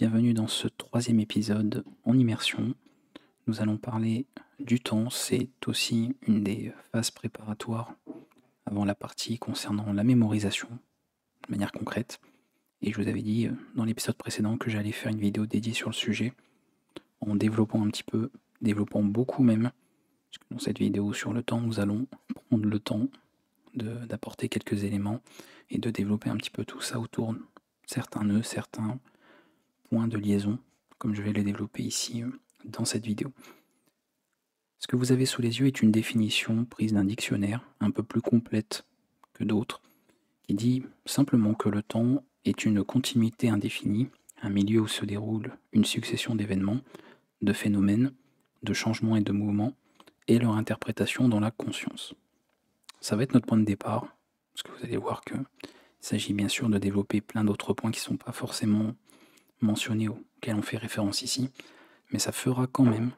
bienvenue dans ce troisième épisode en immersion. Nous allons parler du temps, c'est aussi une des phases préparatoires avant la partie concernant la mémorisation, de manière concrète. Et je vous avais dit dans l'épisode précédent que j'allais faire une vidéo dédiée sur le sujet, en développant un petit peu, développant beaucoup même, parce que dans cette vidéo sur le temps, nous allons prendre le temps d'apporter quelques éléments et de développer un petit peu tout ça autour de certains nœuds, certains points de liaison, comme je vais les développer ici dans cette vidéo. Ce que vous avez sous les yeux est une définition prise d'un dictionnaire, un peu plus complète que d'autres, qui dit simplement que le temps est une continuité indéfinie, un milieu où se déroule une succession d'événements, de phénomènes, de changements et de mouvements, et leur interprétation dans la conscience. Ça va être notre point de départ, parce que vous allez voir qu'il s'agit bien sûr de développer plein d'autres points qui ne sont pas forcément mentionnés auxquels on fait référence ici, mais ça fera quand même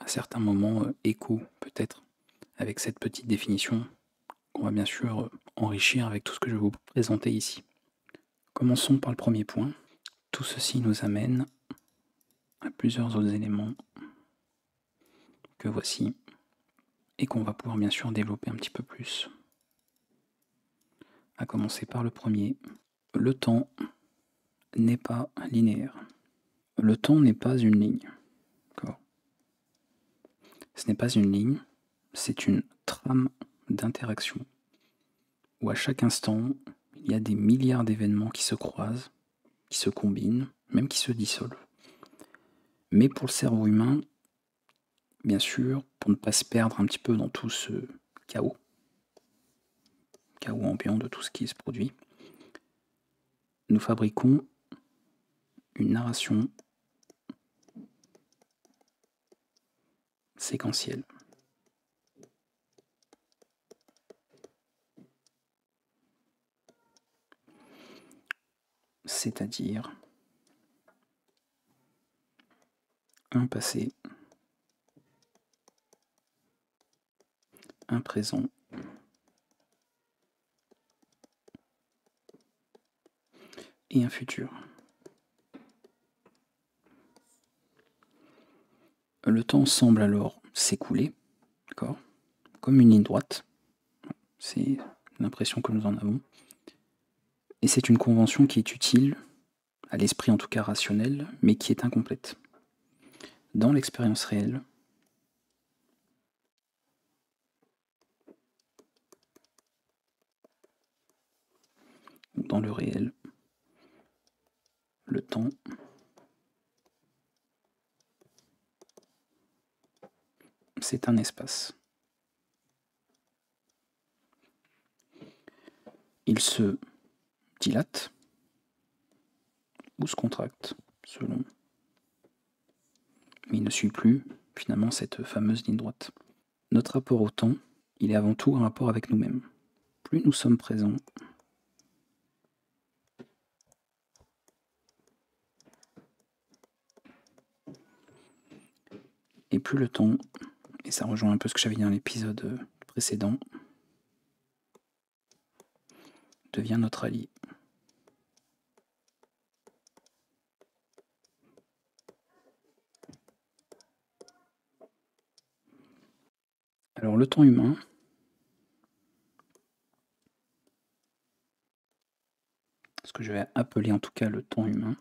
à certains moments écho peut-être avec cette petite définition qu'on va bien sûr enrichir avec tout ce que je vais vous présenter ici. Commençons par le premier point. Tout ceci nous amène à plusieurs autres éléments que voici et qu'on va pouvoir bien sûr développer un petit peu plus. À commencer par le premier, le temps n'est pas linéaire. Le temps n'est pas une ligne. D'accord. Ce n'est pas une ligne, c'est une trame d'interaction où à chaque instant, il y a des milliards d'événements qui se croisent, qui se combinent, même qui se dissolvent. Mais pour le cerveau humain, bien sûr, pour ne pas se perdre un petit peu dans tout ce chaos ambiant de tout ce qui se produit, nous fabriquons une narration séquentielle. C'est-à-dire un passé, un présent, et un futur. Le temps semble alors s'écouler, d'accord, comme une ligne droite. C'est l'impression que nous en avons. Et c'est une convention qui est utile, à l'esprit en tout cas rationnel, mais qui est incomplète. Dans l'expérience réelle, dans le réel, le temps c'est un espace. Il se dilate ou se contracte, selon. Mais il ne suit plus, finalement, cette fameuse ligne droite. Notre rapport au temps, il est avant tout un rapport avec nous-mêmes. Plus nous sommes présents, et plus le temps, et ça rejoint un peu ce que j'avais dit dans l'épisode précédent, devient notre allié. Alors le temps humain, ce que je vais appeler en tout cas le temps humain,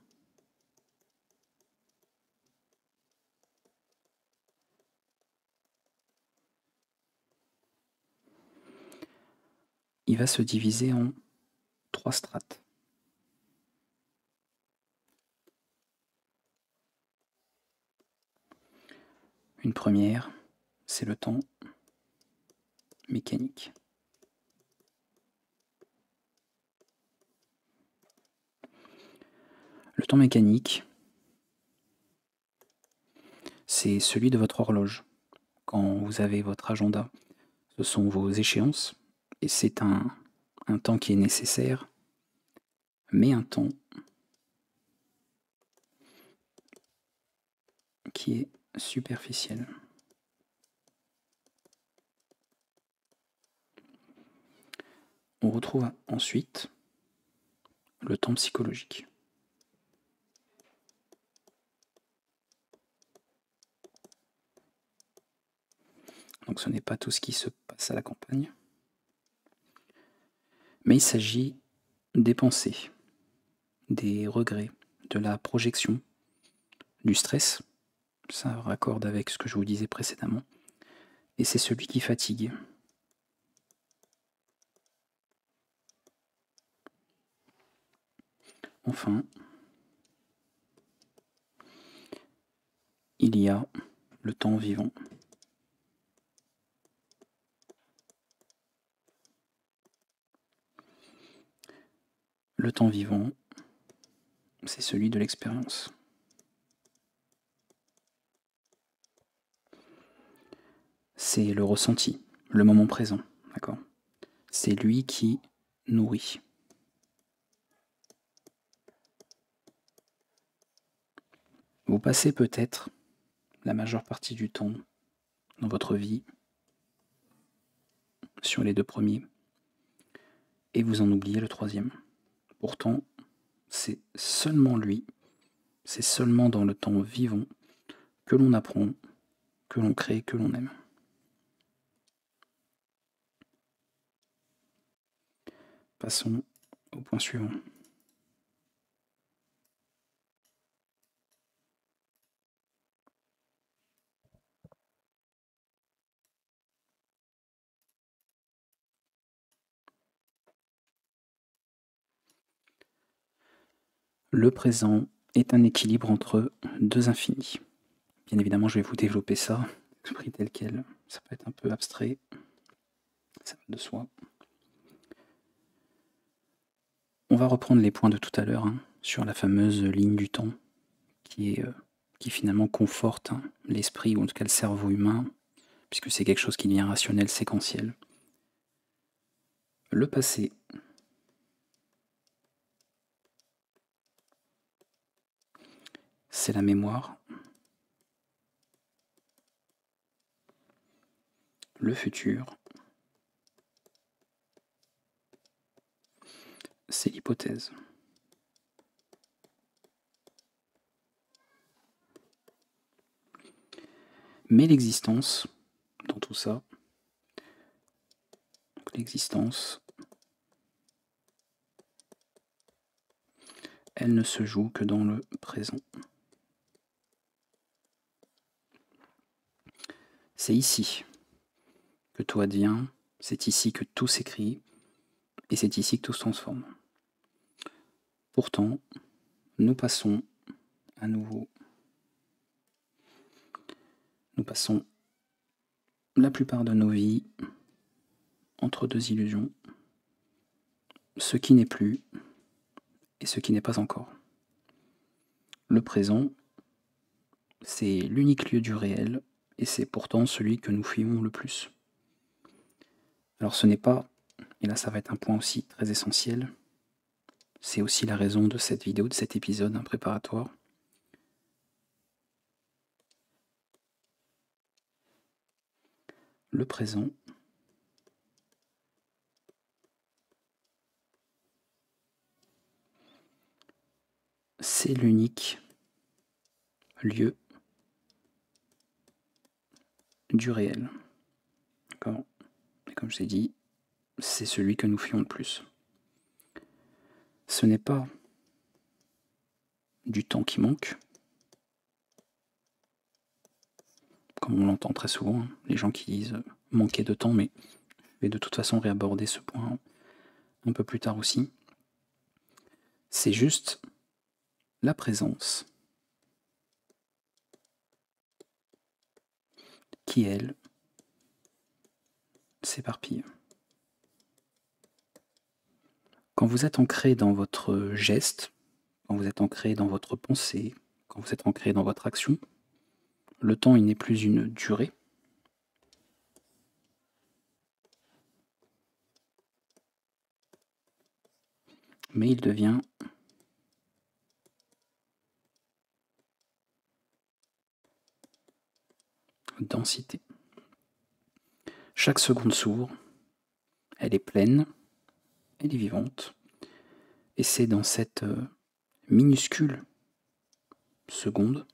il va se diviser en 3 strates. Une première, c'est le temps mécanique. Le temps mécanique, c'est celui de votre horloge. Quand vous avez votre agenda, ce sont vos échéances, et c'est un temps qui est nécessaire, mais un temps qui est superficiel. On retrouve ensuite le temps psychologique. donc ce n'est pas tout ce qui se passe à la campagne. Mais il s'agit des pensées, des regrets, de la projection, du stress. Ça raccorde avec ce que je vous disais précédemment. Et c'est celui qui fatigue. Enfin, il y a le temps vivant. Le temps vivant, c'est celui de l'expérience. C'est le ressenti, le moment présent, d'accord? C'est lui qui nourrit. Vous passez peut-être la majeure partie du temps dans votre vie sur les 2 premiers, et vous en oubliez le 3e. Pourtant, c'est seulement lui, c'est seulement dans le temps vivant que l'on apprend, que l'on crée, que l'on aime. Passons au point suivant. Le présent est un équilibre entre 2 infinis. Bien évidemment, je vais vous développer ça, l'esprit tel quel. Ça peut être un peu abstrait, ça va de soi. On va reprendre les points de tout à l'heure sur la fameuse ligne du temps qui finalement conforte l'esprit, ou en tout cas le cerveau humain, puisque c'est quelque chose qui devient rationnel, séquentiel. Le passé, c'est la mémoire. Le futur, c'est l'hypothèse. Mais l'existence, dans tout ça, l'existence, elle ne se joue que dans le présent. C'est ici que tout advient, c'est ici que tout s'écrit, et c'est ici que tout se transforme. Pourtant, nous passons à nouveau, nous passons la plupart de nos vies entre 2 illusions, ce qui n'est plus et ce qui n'est pas encore. Le présent, c'est l'unique lieu du réel, et c'est pourtant celui que nous fuyons le plus. Alors ce n'est pas, et là ça va être un point aussi très essentiel, c'est aussi la raison de cette vidéo, de cet épisode préparatoire. Le présent, c'est l'unique lieu du réel. D'accord ? Et comme je l'ai dit, c'est celui que nous fuyons le plus. Ce n'est pas du temps qui manque, comme on l'entend très souvent, les gens qui disent manquer de temps, mais je vais de toute façon réaborder ce point un peu plus tard aussi. C'est juste la présence qui, elle, s'éparpille. Quand vous êtes ancré dans votre geste, quand vous êtes ancré dans votre pensée, quand vous êtes ancré dans votre action, le temps, il n'est plus une durée, mais il devient densité. Chaque seconde s'ouvre, elle est pleine, elle est vivante, et c'est dans cette minuscule seconde,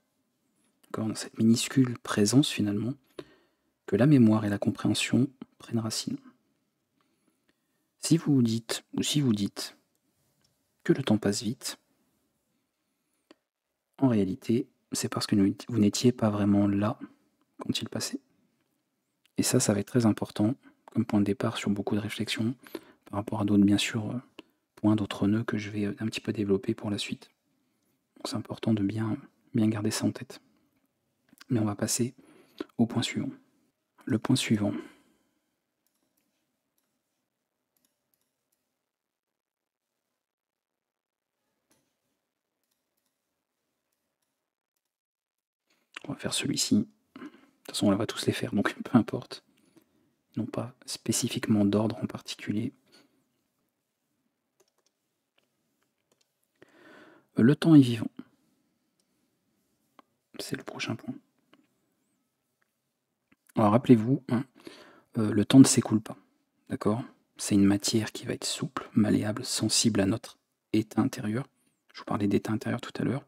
dans cette minuscule présence finalement, que la mémoire et la compréhension prennent racine. Si vous dites, ou si vous dites que le temps passe vite, en réalité, c'est parce que vous n'étiez pas vraiment là quand il passait. Et ça va être très important comme point de départ sur beaucoup de réflexions, par rapport à d'autres, bien sûr, points, d'autres nœuds que je vais un petit peu développer pour la suite. Donc c'est important de bien garder ça en tête. Mais on va passer au point suivant. Le point suivant. On va faire celui-ci. De toute façon, on va tous les faire, donc peu importe. Ils n'ont pas spécifiquement d'ordre en particulier. Le temps est vivant. C'est le prochain point. Alors rappelez-vous, le temps ne s'écoule pas. D'accord ? C'est une matière qui va être souple, malléable, sensible à notre état intérieur. Je vous parlais d'état intérieur tout à l'heure.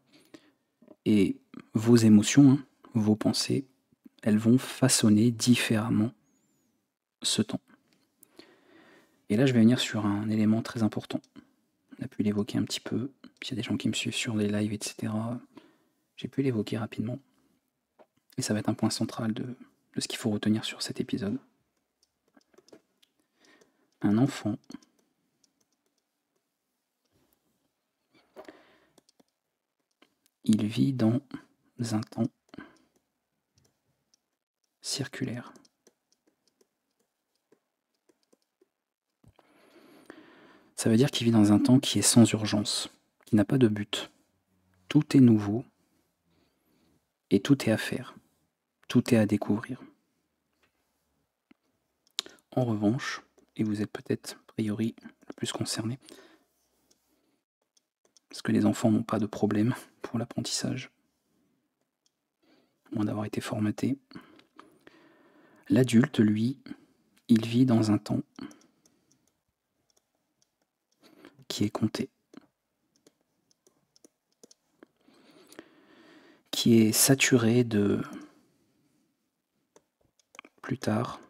Et vos émotions, vos pensées, elles vont façonner différemment ce temps. Et là, je vais venir sur un élément très important. On a pu l'évoquer un petit peu. S'il y a des gens qui me suivent sur les lives, etc., j'ai pu l'évoquer rapidement. Et ça va être un point central de ce qu'il faut retenir sur cet épisode. Un enfant il vit dans un temps circulaire. Ça veut dire qu'il vit dans un temps qui est sans urgence, qui n'a pas de but. Tout est nouveau et tout est à faire. Tout est à découvrir. En revanche, et vous êtes peut-être a priori le plus concerné, parce que les enfants n'ont pas de problème pour l'apprentissage, moins d'avoir été formatés. L'adulte, lui, il vit dans un temps qui est compté, qui est saturé de plus tard,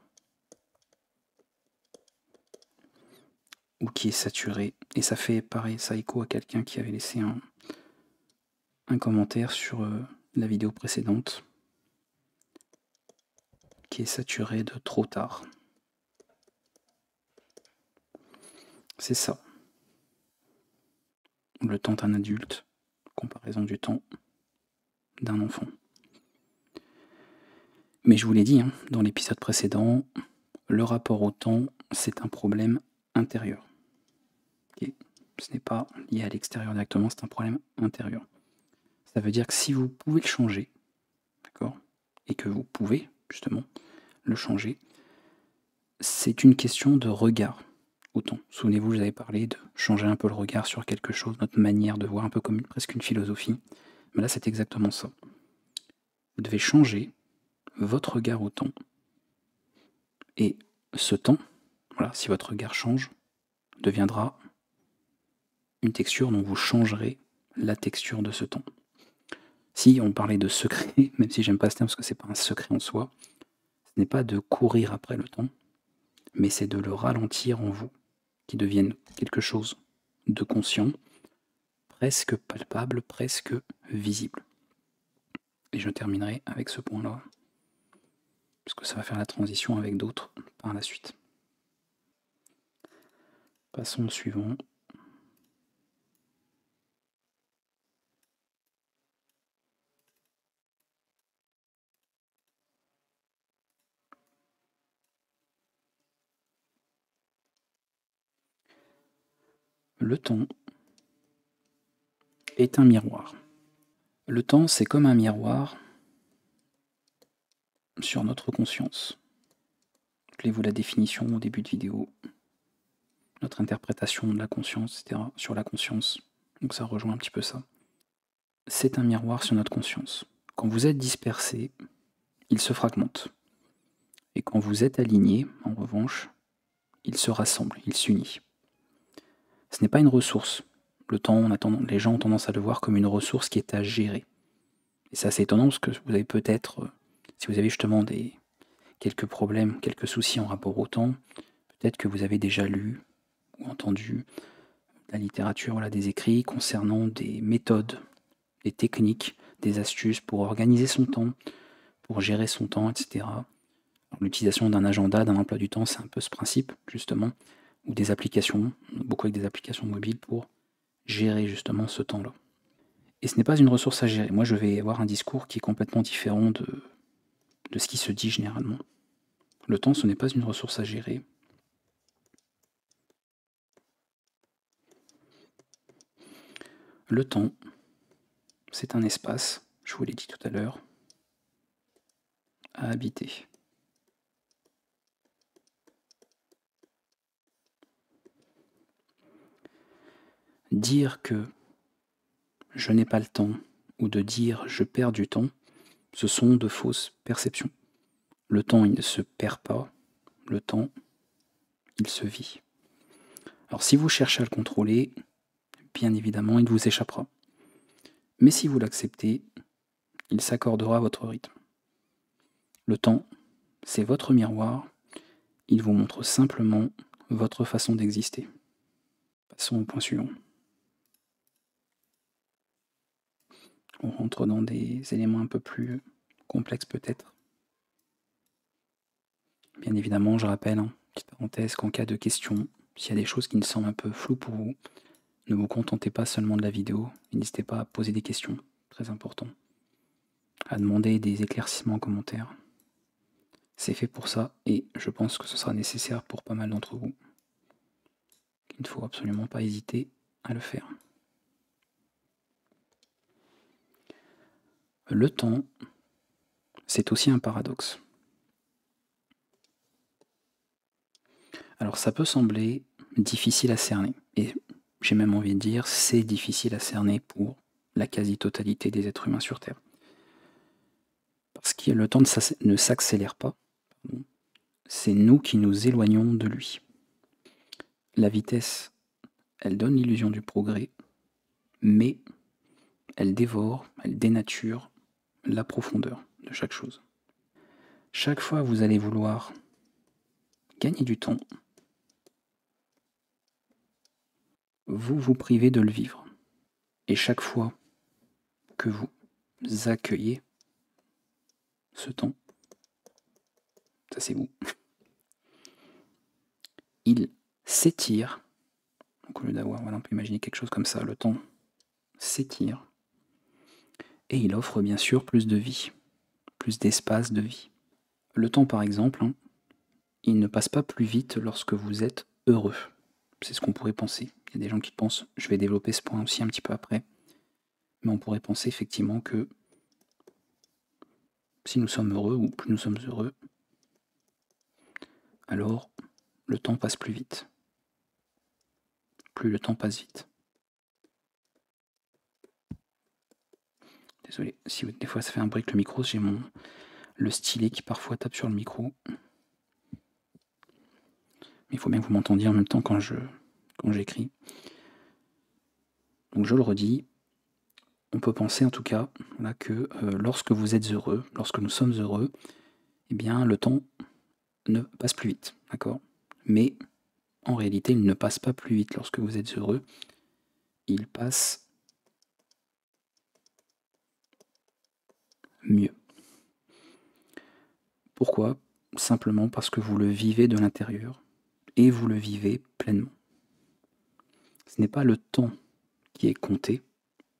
ou qui est saturé, et ça fait pareil, ça écho à quelqu'un qui avait laissé un commentaire sur la vidéo précédente, qui est saturé de trop tard. C'est ça. Le temps d'un adulte, comparaison du temps d'un enfant. Mais je vous l'ai dit, dans l'épisode précédent, le rapport au temps, c'est un problème intérieur. Okay. Ce n'est pas lié à l'extérieur directement, c'est un problème intérieur. Ça veut dire que si vous pouvez le changer, d'accord, et que vous pouvez justement le changer, c'est une question de regard au temps. Souvenez-vous, je vous avais parlé de changer un peu le regard sur quelque chose, notre manière de voir, un peu comme presque une philosophie. Mais là, c'est exactement ça. Vous devez changer votre regard au temps. Et ce temps, voilà, si votre regard change, deviendra une texture dont vous changerez la texture de ce temps. Si on parlait de secret, même si j'aime pas ce terme parce que c'est pas un secret en soi, ce n'est pas de courir après le temps, mais c'est de le ralentir en vous, qui devienne quelque chose de conscient, presque palpable, presque visible. Et je terminerai avec ce point-là, parce que ça va faire la transition avec d'autres par la suite. Passons au suivant. Le temps est un miroir. Le temps, c'est comme un miroir sur notre conscience. Rappelez-vous la définition au début de vidéo, notre interprétation de la conscience, etc., sur la conscience. Donc ça rejoint un petit peu ça. C'est un miroir sur notre conscience. Quand vous êtes dispersé, il se fragmente. Et quand vous êtes aligné, en revanche, il se rassemble, il s'unit. Ce n'est pas une ressource. Le temps, les gens ont tendance à le voir comme une ressource qui est à gérer. Et c'est assez étonnant parce que vous avez peut-être, si vous avez justement des quelques problèmes, quelques soucis en rapport au temps, peut-être que vous avez déjà lu ou entendu la littérature, voilà, des écrits concernant des méthodes, des techniques, des astuces pour organiser son temps, pour gérer son temps, etc. L'utilisation d'un agenda, d'un emploi du temps, c'est un peu ce principe, justement, ou des applications, beaucoup avec des applications mobiles pour gérer justement ce temps-là. Et ce n'est pas une ressource à gérer. Moi, je vais avoir un discours qui est complètement différent de ce qui se dit généralement. Le temps, ce n'est pas une ressource à gérer. Le temps, c'est un espace, je vous l'ai dit tout à l'heure, à habiter. Dire que je n'ai pas le temps ou de dire je perds du temps, ce sont de fausses perceptions. Le temps, il ne se perd pas, le temps, il se vit. Alors si vous cherchez à le contrôler, bien évidemment, il vous échappera. Mais si vous l'acceptez, il s'accordera à votre rythme. Le temps, c'est votre miroir, il vous montre simplement votre façon d'exister. Passons au point suivant. On rentre dans des éléments un peu plus complexes peut-être. Bien évidemment, je rappelle, petite parenthèse, qu'en cas de questions, s'il y a des choses qui me semblent un peu floues pour vous, ne vous contentez pas seulement de la vidéo, n'hésitez pas à poser des questions, très important, à demander des éclaircissements en commentaire. C'est fait pour ça et je pense que ce sera nécessaire pour pas mal d'entre vous. Il ne faut absolument pas hésiter à le faire. Le temps, c'est aussi un paradoxe. Alors ça peut sembler difficile à cerner, et j'ai même envie de dire c'est difficile à cerner pour la quasi-totalité des êtres humains sur Terre. Parce que le temps ne s'accélère pas, c'est nous qui nous éloignons de lui. La vitesse, elle donne l'illusion du progrès, mais elle dévore, elle dénature la profondeur de chaque chose. Chaque fois que vous allez vouloir gagner du temps, vous vous privez de le vivre. Et chaque fois que vous accueillez ce temps, ça c'est vous, il s'étire. Donc au lieu d'avoir, voilà, on peut imaginer quelque chose comme ça, le temps s'étire. Et il offre bien sûr plus de vie, plus d'espace de vie. Le temps par exemple, il ne passe pas plus vite lorsque vous êtes heureux. C'est ce qu'on pourrait penser. Il y a des gens qui pensent, je vais développer ce point aussi un petit peu après, mais on pourrait penser effectivement que si nous sommes heureux ou plus nous sommes heureux, alors le temps passe plus vite. Plus le temps passe vite. Désolé, si des fois ça fait un bruit avec le micro, j'ai le stylet qui parfois tape sur le micro. Mais il faut bien que vous m'entendiez en même temps quand j'écris. Donc je le redis, on peut penser en tout cas là, que lorsque vous êtes heureux, lorsque nous sommes heureux, eh bien le temps ne passe plus vite, d'accord? Mais en réalité, il ne passe pas plus vite lorsque vous êtes heureux, il passe mieux. Pourquoi? Simplement parce que vous le vivez de l'intérieur et vous le vivez pleinement. Ce n'est pas le temps qui est compté,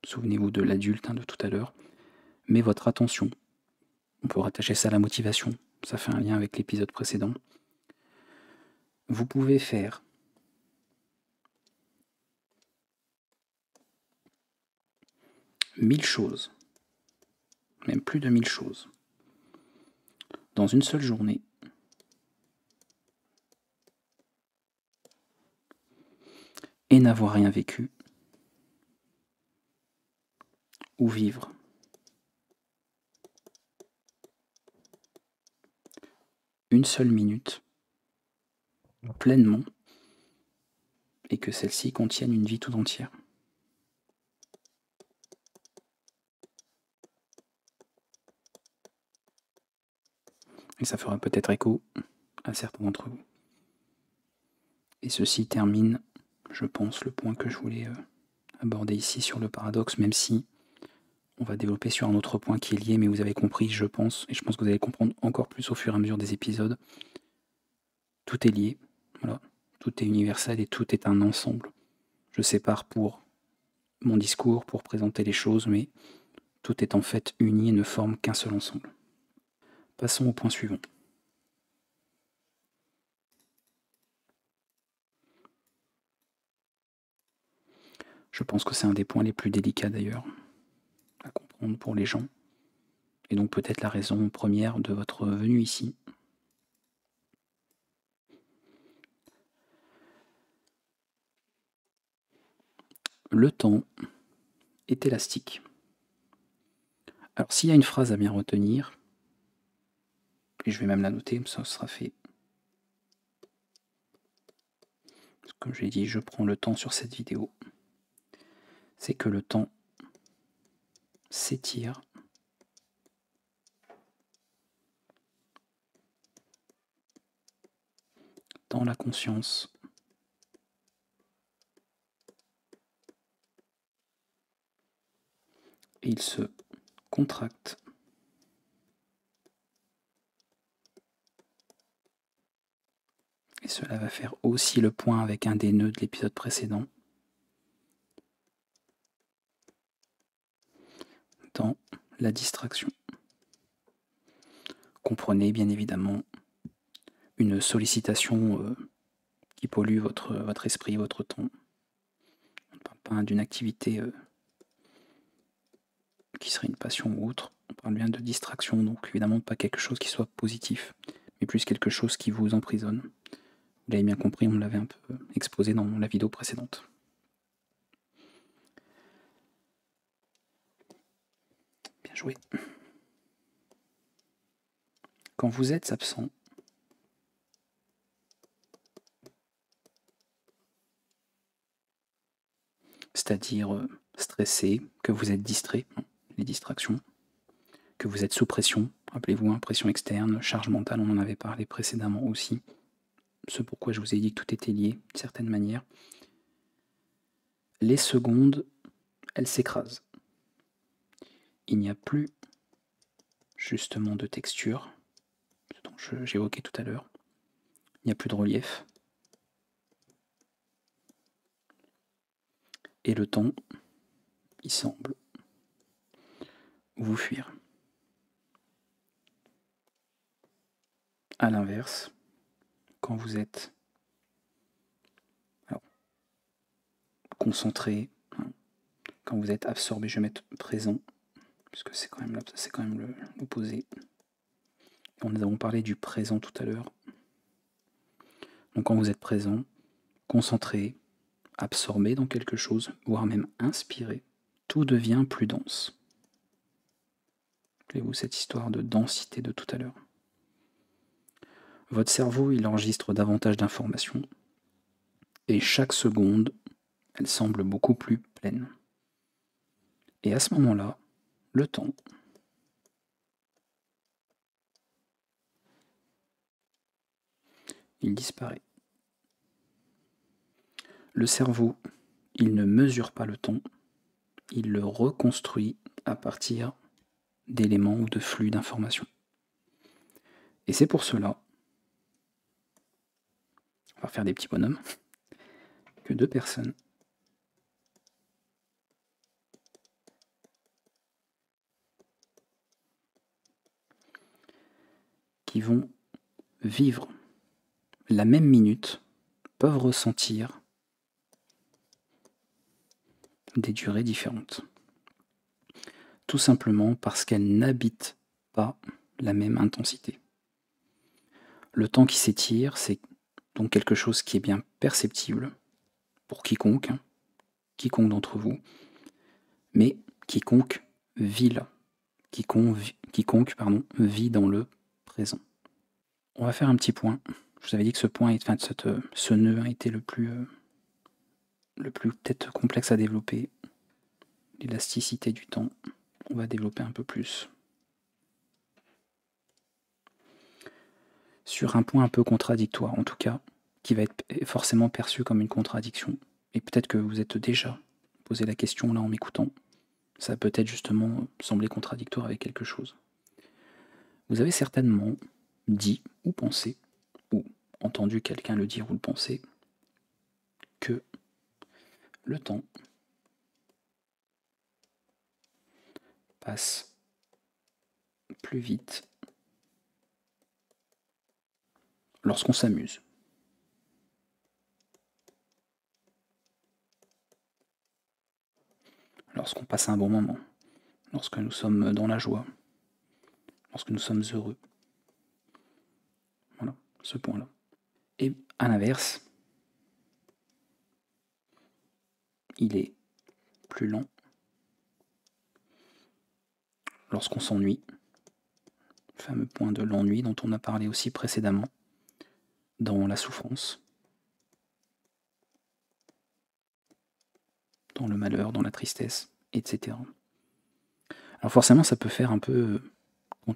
souvenez-vous de l'adulte de tout à l'heure, mais votre attention. On peut rattacher ça à la motivation, ça fait un lien avec l'épisode précédent. Vous pouvez faire mille choses, même plus de 1000 choses, dans une seule journée, et n'avoir rien vécu, ou vivre une seule minute pleinement, et que celle-ci contienne une vie tout entière. Et ça fera peut-être écho à certains d'entre vous. Et ceci termine, je pense, le point que je voulais aborder ici sur le paradoxe, même si on va développer sur un autre point qui est lié, mais vous avez compris, je pense, et je pense que vous allez comprendre encore plus au fur et à mesure des épisodes. Tout est lié, voilà. Tout est universel et tout est un ensemble. Je sépare pour mon discours, pour présenter les choses, mais tout est en fait uni et ne forme qu'un seul ensemble. Passons au point suivant. Je pense que c'est un des points les plus délicats d'ailleurs à comprendre pour les gens, et donc peut-être la raison première de votre venue ici. Le temps est élastique. Alors s'il y a une phrase à bien retenir, et je vais même la noter, ça sera fait. Comme je l'ai dit, je prends le temps sur cette vidéo. C'est que le temps s'étire dans la conscience et il se contracte et cela va faire aussi le point avec un des nœuds de l'épisode précédent dans la distraction. Comprenez bien évidemment une sollicitation qui pollue votre esprit, votre temps. On ne parle pas d'une activité qui serait une passion ou autre, on parle bien de distraction, donc évidemment pas quelque chose qui soit positif, mais plus quelque chose qui vous emprisonne. Vous l'avez bien compris, on l'avait un peu exposé dans la vidéo précédente. Bien joué. Quand vous êtes absent, c'est-à-dire stressé, que vous êtes distrait, les distractions, que vous êtes sous pression, rappelez-vous, pression externe, charge mentale, on en avait parlé précédemment aussi, ce pourquoi je vous ai dit que tout était lié, d'une certaine manière. Les secondes, elles s'écrasent. Il n'y a plus justement de texture, ce dont j'évoquais tout à l'heure. Il n'y a plus de relief. Et le temps, il semble vous fuir. À l'inverse, quand vous êtes concentré, quand vous êtes absorbé, je vais mettre présent, puisque c'est quand même l'opposé. Nous avons parlé du présent tout à l'heure. Donc quand vous êtes présent, concentré, absorbé dans quelque chose, voire même inspiré, tout devient plus dense. Rappelez-vous cette histoire de densité de tout à l'heure. Votre cerveau, il enregistre davantage d'informations, et chaque seconde, elle semble beaucoup plus pleine. Et à ce moment-là, le temps, il disparaît. Le cerveau, il ne mesure pas le temps, il le reconstruit à partir d'éléments ou de flux d'informations. Et c'est pour cela, on va faire des petits bonhommes, que deux personnes qui vont vivre la même minute peuvent ressentir des durées différentes. Tout simplement parce qu'elles n'habitent pas la même intensité. Le temps qui s'étire, c'est donc quelque chose qui est bien perceptible pour quiconque d'entre vous, mais quiconque vit là, quiconque vit dans le présent. On va faire un petit point. Je vous avais dit que ce nœud a été le plus peut-être complexe à développer. L'élasticité du temps, on va développer un peu plus. sur un point un peu contradictoire, en tout cas, qui va être forcément perçu comme une contradiction. Et peut-être que vous êtes déjà posé la question là en m'écoutant. Ça peut être justement sembler contradictoire avec quelque chose. Vous avez certainement dit ou pensé, ou entendu quelqu'un le dire ou le penser, que le temps passe plus vite lorsqu'on s'amuse. Lorsqu'on passe un bon moment, lorsque nous sommes dans la joie, lorsque nous sommes heureux. Voilà, ce point-là. Et à l'inverse, il est plus lent lorsqu'on s'ennuie. Le fameux point de l'ennui dont on a parlé aussi précédemment dans la souffrance, dans le malheur, dans la tristesse, etc. Alors forcément, ça peut faire un peu...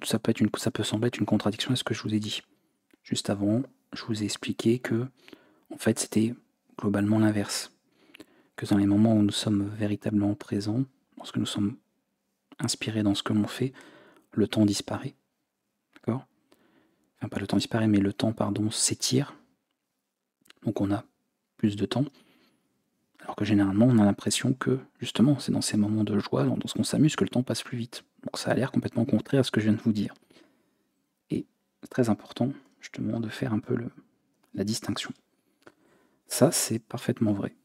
ça peut sembler être une contradiction à ce que je vous ai dit. Juste avant, je vous ai expliqué que, en fait, c'était globalement l'inverse. Que dans les moments où nous sommes véritablement présents, lorsque nous sommes inspirés dans ce que l'on fait, le temps disparaît. D'accord ? Enfin, pas le temps disparaît, mais le temps, s'étire. Donc on a plus de temps. Alors que généralement, on a l'impression que, justement, c'est dans ces moments de joie, dans ce qu'on s'amuse, que le temps passe plus vite. Donc ça a l'air complètement contraire à ce que je viens de vous dire. Et c'est très important, justement, de faire un peu la distinction. Ça, c'est parfaitement vrai.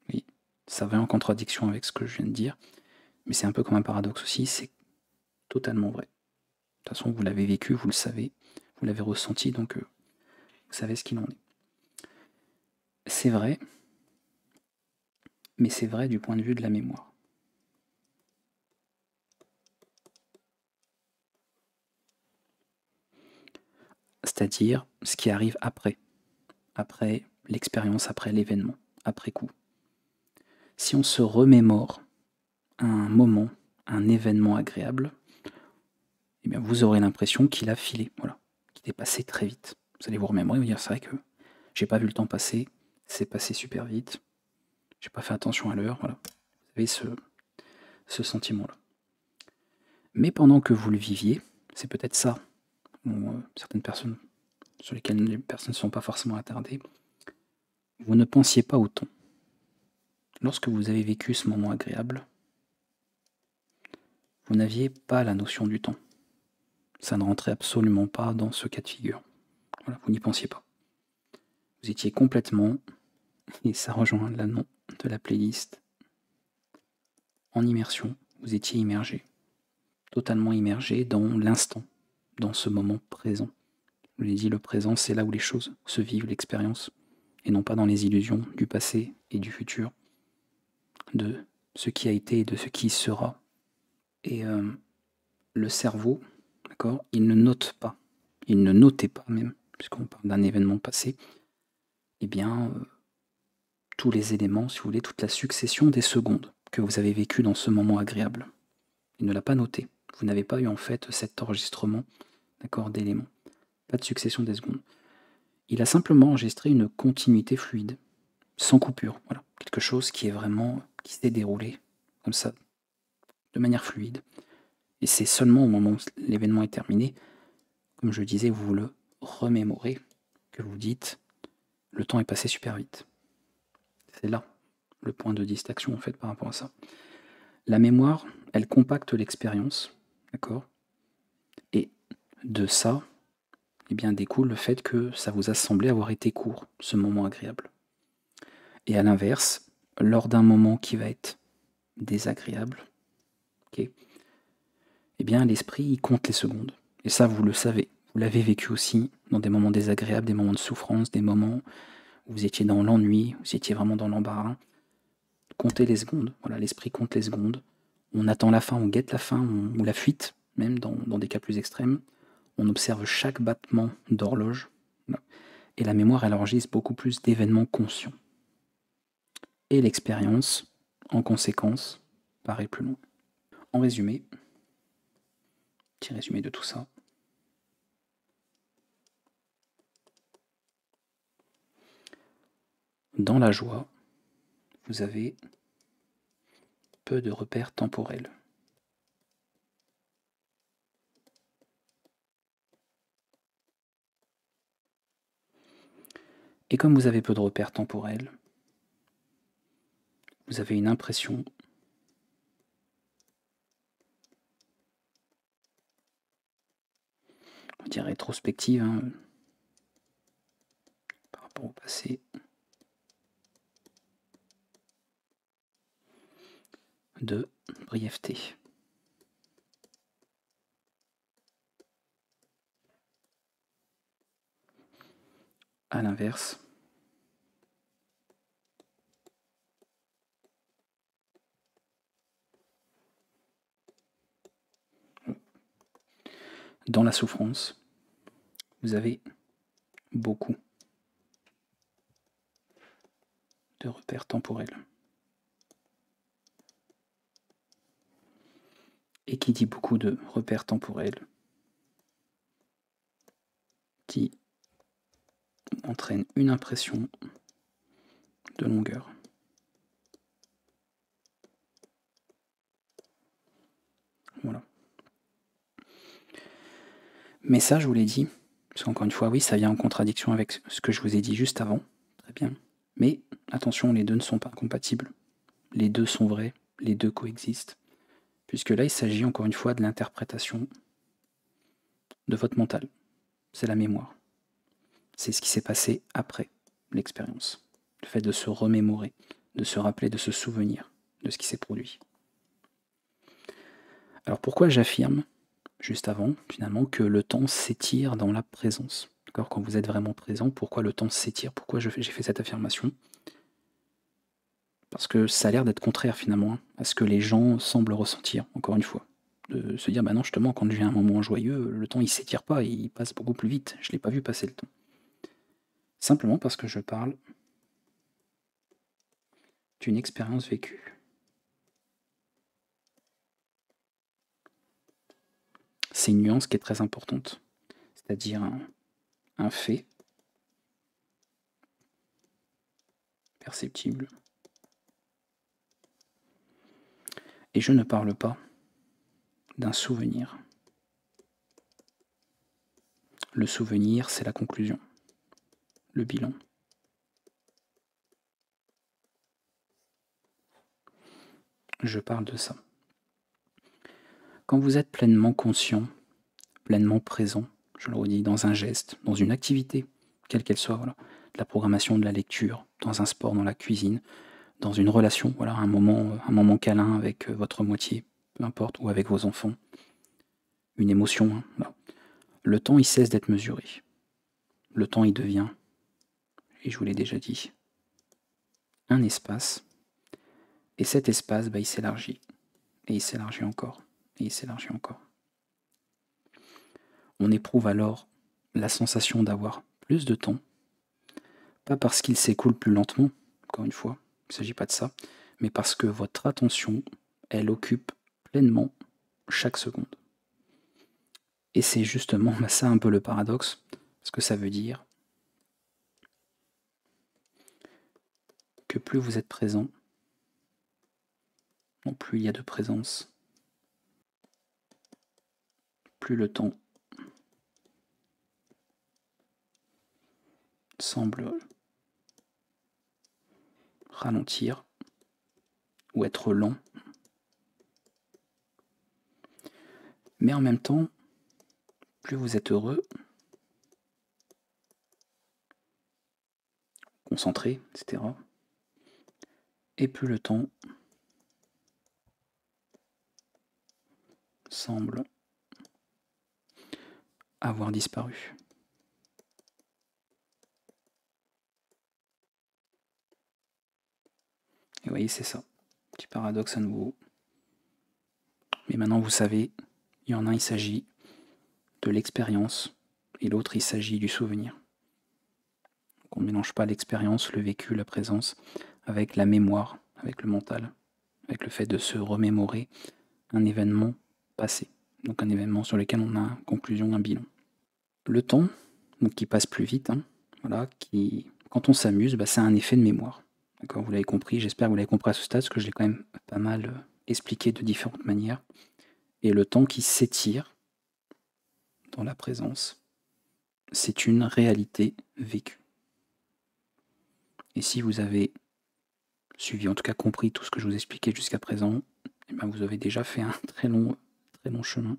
Oui, ça va en contradiction avec ce que je viens de dire, mais c'est un peu comme un paradoxe aussi, c'est totalement vrai. De toute façon, vous l'avez vécu, vous le savez, vous l'avez ressenti, donc vous savez ce qu'il en est. C'est vrai, mais c'est vrai du point de vue de la mémoire. C'est-à-dire ce qui arrive après l'expérience, après l'événement, après coup. Si on se remémore un moment, un événement agréable, eh bien vous aurez l'impression qu'il a filé, voilà, qu'il est passé très vite. Vous allez vous remémorer et vous dire c'est vrai que j'ai pas vu le temps passer, c'est passé super vite, j'ai pas fait attention à l'heure, voilà. Vous avez ce sentiment-là. Mais pendant que vous le viviez, c'est peut-être ça, certaines personnes sur lesquelles les personnes ne sont pas forcément attardées, vous ne pensiez pas au temps. Lorsque vous avez vécu ce moment agréable, vous n'aviez pas la notion du temps. Ça ne rentrait absolument pas dans ce cas de figure. Voilà, vous n'y pensiez pas. Vous étiez complètement, et ça rejoint le nom de la playlist, en immersion. Vous étiez immergé, totalement immergé dans l'instant, dans ce moment présent. Je vous l'ai dit, le présent, c'est là où les choses se vivent, l'expérience, et non pas dans les illusions du passé et du futur, de ce qui a été et de ce qui sera. Et le cerveau, d'accord, il ne note pas, il ne notait pas même, puisqu'on parle d'un événement passé, eh bien, tous les éléments, si vous voulez, toute la succession des secondes que vous avez vécues dans ce moment agréable. Il ne l'a pas noté. Vous n'avez pas eu en fait cet enregistrement, d'accord, d'éléments. Pas de succession des secondes. Il a simplement enregistré une continuité fluide, sans coupure. Voilà, quelque chose qui est vraiment, qui s'est déroulé comme ça, de manière fluide. Et c'est seulement au moment où l'événement est terminé, comme je disais, vous le remémorez, que vous dites, le temps est passé super vite. C'est là le point de distinction en fait par rapport à ça. La mémoire, elle compacte l'expérience, d'accord? Et de ça, eh bien, découle le fait que ça vous a semblé avoir été court, ce moment agréable. Et à l'inverse, lors d'un moment qui va être désagréable, ok, eh bien, l'esprit, il compte les secondes. Et ça, vous le savez. Vous l'avez vécu aussi dans des moments désagréables, des moments de souffrance, des moments où vous étiez dans l'ennui, vous étiez vraiment dans l'embarras. Comptez les secondes. Voilà, l'esprit compte les secondes. On attend la fin, on guette la fin, ou la fuite, même dans des cas plus extrêmes. On observe chaque battement d'horloge. Voilà. Et la mémoire, elle enregistre beaucoup plus d'événements conscients. Et l'expérience, en conséquence, paraît plus longue. En résumé, petit résumé de tout ça. Dans la joie, vous avez peu de repères temporels. Et comme vous avez peu de repères temporels, vous avez une impression on dirait rétrospective par rapport au passé. De brièveté. À l'inverse, dans la souffrance, vous avez beaucoup de repères temporels. Et qui dit beaucoup de repères temporels qui entraîne une impression de longueur. Voilà. Mais ça, je vous l'ai dit, parce qu'encore une fois, oui, ça vient en contradiction avec ce que je vous ai dit juste avant. Très bien. Mais attention, les deux ne sont pas compatibles. Les deux sont vrais, les deux coexistent. Puisque là, il s'agit encore une fois de l'interprétation de votre mental. C'est la mémoire. C'est ce qui s'est passé après l'expérience. Le fait de se remémorer, de se rappeler, de se souvenir de ce qui s'est produit. Alors pourquoi j'affirme, juste avant, finalement, que le temps s'étire dans la présence? D'accord, quand vous êtes vraiment présent, pourquoi le temps s'étire? Pourquoi j'ai fait cette affirmation? Parce que ça a l'air d'être contraire finalement à ce que les gens semblent ressentir, encore une fois. De se dire, bah non, justement, quand je vis un moment joyeux, le temps il s'étire pas, il passe beaucoup plus vite. Je ne l'ai pas vu passer le temps. Simplement parce que je parle d'une expérience vécue. C'est une nuance qui est très importante, c'est-à-dire un fait perceptible. Et je ne parle pas d'un souvenir. Le souvenir, c'est la conclusion, le bilan. Je parle de ça. Quand vous êtes pleinement conscient, pleinement présent, je le redis, dans un geste, dans une activité, quelle qu'elle soit, voilà, de la programmation, de la lecture, dans un sport, dans la cuisine, dans une relation, voilà, un moment câlin avec votre moitié, peu importe, ou avec vos enfants, une émotion, voilà. Le temps, il cesse d'être mesuré. Le temps, il devient, et je vous l'ai déjà dit, un espace, et cet espace, bah, il s'élargit, et il s'élargit encore, et il s'élargit encore. On éprouve alors la sensation d'avoir plus de temps, pas parce qu'il s'écoule plus lentement, encore une fois, il ne s'agit pas de ça, mais parce que votre attention, elle occupe pleinement chaque seconde. Et c'est justement ça un peu le paradoxe, parce que ça veut dire que plus vous êtes présent, non plus il y a de présence, plus le temps semble ralentir ou être lent. Mais en même temps, plus vous êtes heureux, concentré, etc., et plus le temps semble avoir disparu. Et vous voyez, c'est ça. Petit paradoxe à nouveau. Mais maintenant, vous savez, il y en a un, il s'agit de l'expérience, et l'autre, il s'agit du souvenir. Donc on ne mélange pas l'expérience, le vécu, la présence, avec la mémoire, avec le mental, avec le fait de se remémorer un événement passé. Donc un événement sur lequel on a une conclusion, un bilan. Le temps, donc qui passe plus vite, voilà, qui quand on s'amuse, c'est un effet de mémoire. D'accord, vous l'avez compris, j'espère que vous l'avez compris à ce stade, parce que je l'ai quand même pas mal expliqué de différentes manières. Et le temps qui s'étire dans la présence, c'est une réalité vécue. Et si vous avez suivi, en tout cas compris tout ce que je vous expliquais jusqu'à présent, vous avez déjà fait un très long chemin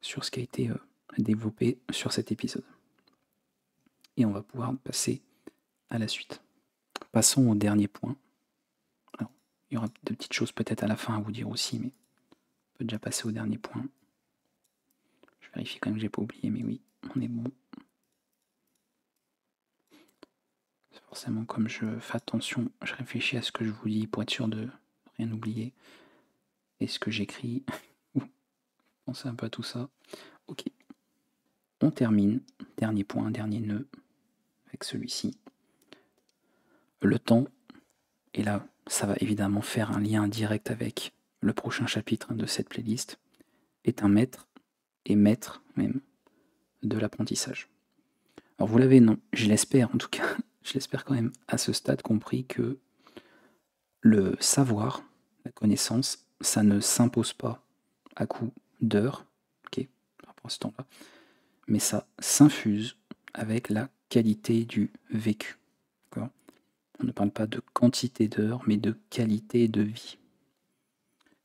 sur ce qui a été développé sur cet épisode. Et on va pouvoir passer à la suite. Passons au dernier point. Alors, il y aura de petites choses peut-être à la fin à vous dire aussi, mais on peut déjà passer au dernier point. Je vérifie quand même que j'ai pas oublié, mais oui, on est bon. Forcément, comme je fais attention, je réfléchis à ce que je vous dis pour être sûr de rien oublier. Et ce que j'écris, pensez un peu à tout ça. Ok. On termine, dernier point, dernier nœud, avec celui-ci. Le temps, et là, ça va évidemment faire un lien direct avec le prochain chapitre de cette playlist, est un maître, et maître même, de l'apprentissage. Alors vous l'avez, non, je l'espère en tout cas, je l'espère quand même à ce stade compris que le savoir, la connaissance, ça ne s'impose pas à coup d'heures, ok, par rapport à ce temps-là, mais ça s'infuse avec la qualité du vécu. D'accord ? On ne parle pas de quantité d'heures, mais de qualité de vie.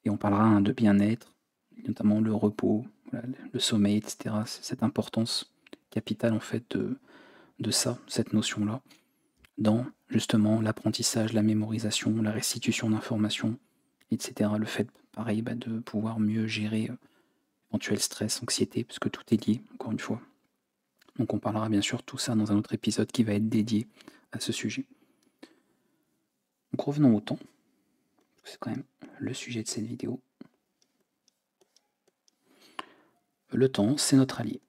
Et on parlera de bien-être, notamment le repos, voilà, le sommeil, etc. C'est cette importance capitale en fait de ça, cette notion-là, dans justement l'apprentissage, la mémorisation, la restitution d'informations, etc. Le fait, pareil, de pouvoir mieux gérer éventuel stress, anxiété, parce que tout est lié, encore une fois. Donc on parlera bien sûr tout ça dans un autre épisode qui va être dédié à ce sujet. Donc revenons au temps. C'est quand même le sujet de cette vidéo. Le temps, c'est notre allié.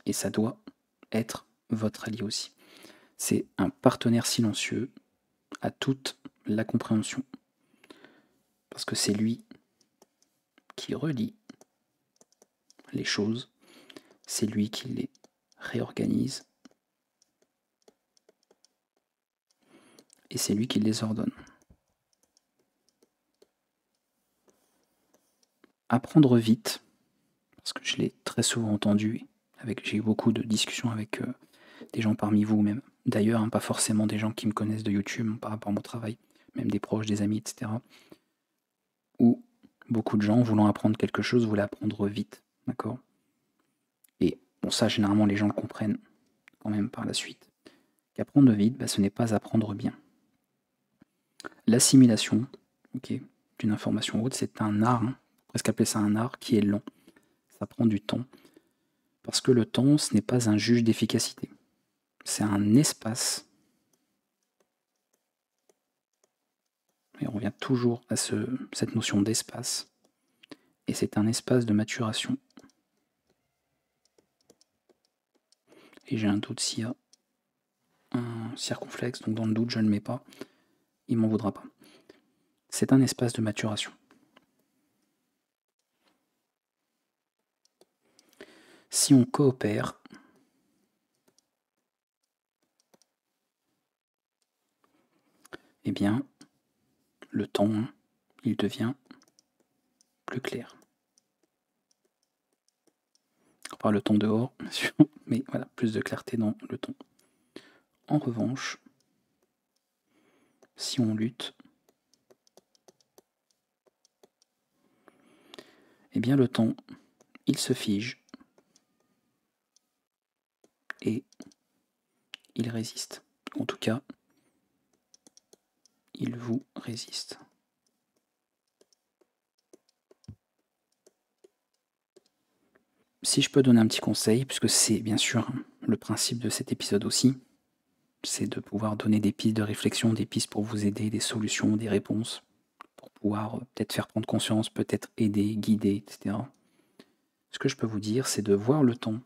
Et ça doit être votre allié aussi. C'est un partenaire silencieux à toute la compréhension. Parce que c'est lui qui relie les choses, c'est lui qui les réorganise, et c'est lui qui les ordonne. Apprendre vite, parce que je l'ai très souvent entendu, j'ai eu beaucoup de discussions avec des gens parmi vous même, d'ailleurs, pas forcément des gens qui me connaissent de YouTube par rapport à mon travail, même des proches, des amis, etc. Où beaucoup de gens, voulant apprendre quelque chose, voulaient apprendre vite, d'accord ? Et bon, ça, généralement, les gens le comprennent quand même par la suite. Qu'apprendre vite, ce n'est pas apprendre bien. L'assimilation, d'une information haute, c'est un art, on peut presque appeler ça un art qui est long. Ça prend du temps. Parce que le temps, ce n'est pas un juge d'efficacité. C'est un espace. Et on revient toujours à cette notion d'espace. Et c'est un espace de maturation. Et j'ai un doute s'il y a un circonflexe, donc dans le doute, je ne le mets pas. Il m'en voudra pas. C'est un espace de maturation. Si on coopère, eh bien, le temps, il devient plus clair. Pas le temps dehors, bien sûr, mais voilà, plus de clarté dans le temps. En revanche, si on lutte, eh bien le temps, il se fige et il résiste. En tout cas, il vous résiste. Si je peux donner un petit conseil, puisque c'est bien sûr le principe de cet épisode aussi, c'est de pouvoir donner des pistes de réflexion, des pistes pour vous aider, des solutions, des réponses, pour pouvoir peut-être faire prendre conscience, peut-être aider, guider, etc. Ce que je peux vous dire, c'est de voir le temps.